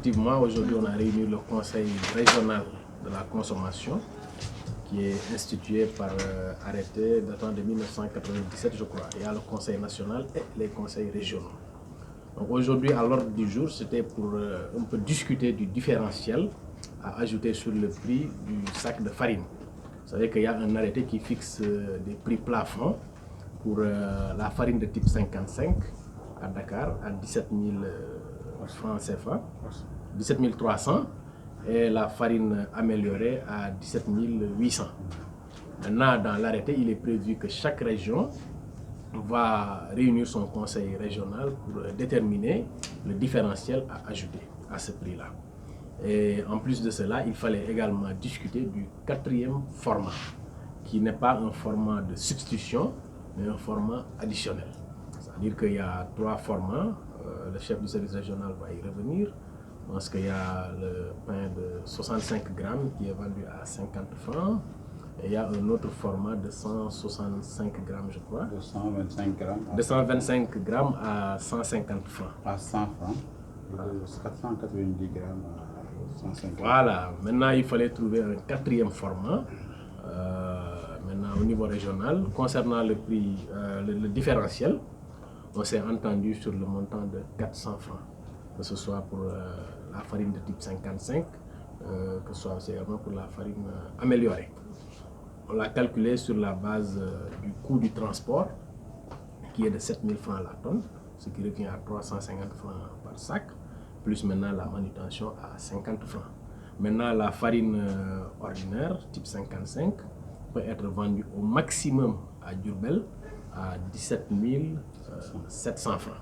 Effectivement, aujourd'hui, on a réuni le Conseil régional de la consommation qui est institué par arrêté datant de 1997, je crois. Il y a le Conseil national et les conseils régionaux. Donc aujourd'hui, à l'ordre du jour, c'était pour un peu discuter du différentiel à ajouter sur le prix du sac de farine. Vous savez qu'il y a un arrêté qui fixe des prix plafonds pour la farine de type 55 à Dakar à 17 000 francs CFA, 17 300, et la farine améliorée à 17 800. Maintenant, dans l'arrêté, il est prévu que chaque région va réunir son conseil régional pour déterminer le différentiel à ajouter à ce prix-là. Et en plus de cela, il fallait également discuter du quatrième format, qui n'est pas un format de substitution, mais un format additionnel. C'est-à-dire qu'il y a trois formats. Le chef du service régional va y revenir. Je pense qu'il y a le pain de 65 grammes qui est vendu à 50 francs. Et il y a un autre format de 165 grammes, je crois. De 125 grammes. De 125 grammes à 150 francs. À 100 francs. Et de 490 grammes à 150. Voilà. Maintenant, il fallait trouver un quatrième format. Maintenant, au niveau régional, concernant le prix, le différentiel, on s'est entendu sur le montant de 400 francs. Que ce soit pour la farine de type 55, que ce soit aussi également pour la farine améliorée. On l'a calculé sur la base du coût du transport, qui est de 7 000 francs la tonne, ce qui revient à 350 francs par sac, plus maintenant la manutention à 50 francs. Maintenant, la farine ordinaire, type 55, peut être vendue au maximum à Diourbel à 17 700 francs.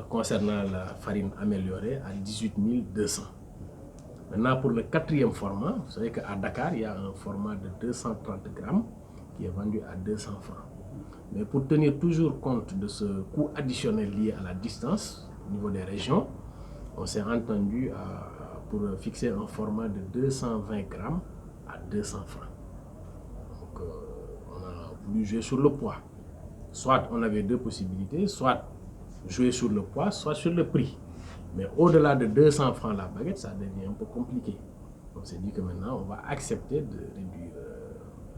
Concernant la farine améliorée à 18 200. Maintenant, pour le quatrième format, vous savez qu'à Dakar, il y a un format de 230 grammes qui est vendu à 200 francs. Mais pour tenir toujours compte de ce coût additionnel lié à la distance au niveau des régions, on s'est entendu pour fixer un format de 220 grammes à 200 francs. Donc, on a voulu jouer sur le poids. Soit on avait deux possibilités, soit jouer sur le poids, soit sur le prix. Mais au-delà de 200 francs la baguette, ça devient un peu compliqué. On s'est dit que maintenant, on va accepter de réduire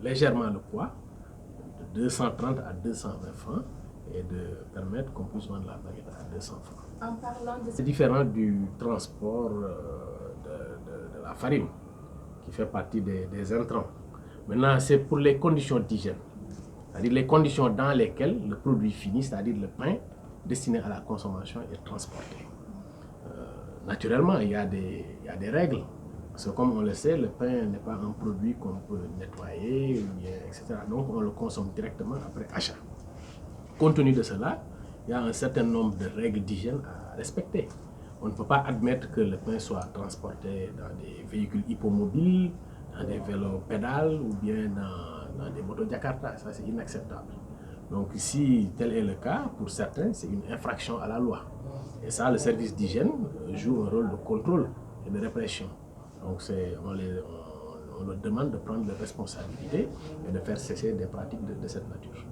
légèrement le poids, de 230 à 220 francs, et de permettre qu'on puisse vendre la baguette à 200 francs. En parlant de... C'est différent du transport de la farine, qui fait partie des intrants. Maintenant, c'est pour les conditions d'hygiène, c'est-à-dire les conditions dans lesquelles le produit fini, c'est-à-dire le pain, destiné à la consommation, est transporté. Naturellement, il y a des règles. Parce que comme on le sait, le pain n'est pas un produit qu'on peut nettoyer, etc. Donc on le consomme directement après achat. Compte tenu de cela, il y a un certain nombre de règles d'hygiène à respecter. On ne peut pas admettre que le pain soit transporté dans des véhicules hippomobiles, dans des vélos pédales ou bien dans des motos Jakarta. Ça, c'est inacceptable. Donc si tel est le cas, pour certains, c'est une infraction à la loi. Et ça, le service d'hygiène joue un rôle de contrôle et de répression. Donc on leur demande de prendre des responsabilités et de faire cesser des pratiques de cette nature.